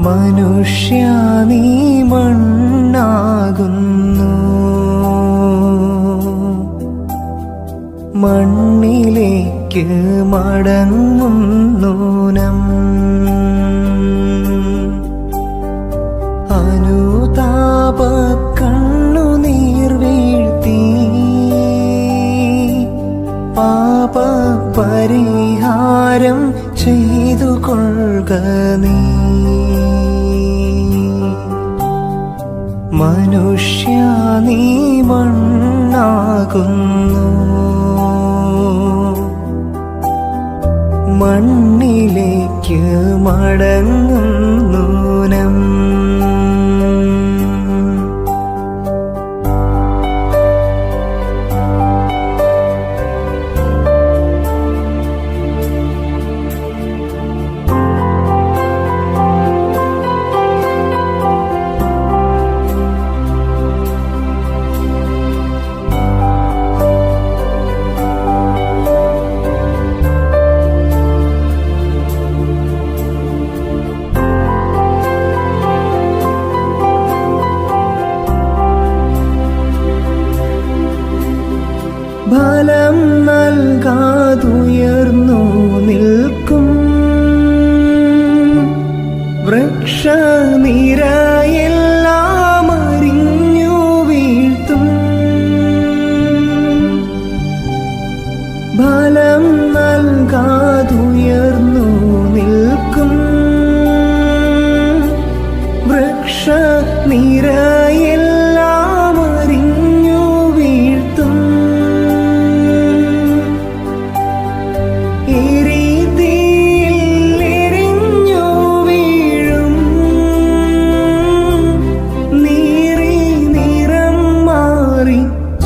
മനുഷ്യ നീ മണ്ണാകുന്നു, മണ്ണിലേക്ക് മടങ്ങുന്നു നം. അനുതാപ കണ്ണുനീർ വീഴ്ത്തി പാപ പരിഹാരം ചെയ്തു കൊള്ളുക നീ. മനുഷ്യ നീ മണ്ണാകുന്നു, മണ്ണിലേക്ക് മടങ്ങുന്നു നം. ഫലം നൽകാതുയർന്നു നിൽക്കും വൃക്ഷനിരയെല്ലാം അരിഞ്ഞു വീഴ്ത്തും. ഫലം നൽകാതുയർന്നു നിൽക്കും വൃക്ഷനിരയെല്ലാം അരിഞ്ഞു വീഴ്ത്തും.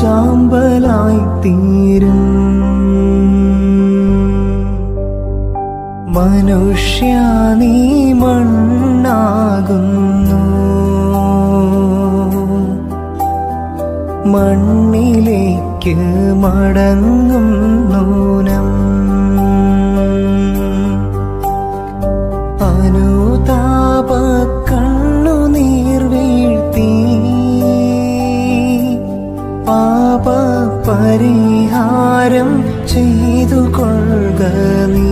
ചാമ്പലായി തീരും. മനുഷ്യ നീ മണ്ണാകുന്നു, മണ്ണിലേക്ക് മടങ്ങുന്നു നം. അനുതാപ കണ്ണുനീർ വീഴ്ത്തി പാപ പരിഹാരം ചെയ്തു കൊള്ളുക നീ.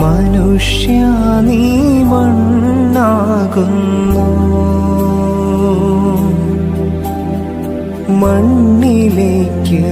മനുഷ്യ നീ മണ്ണാകുന്നു, മണ്ണിലേക്ക്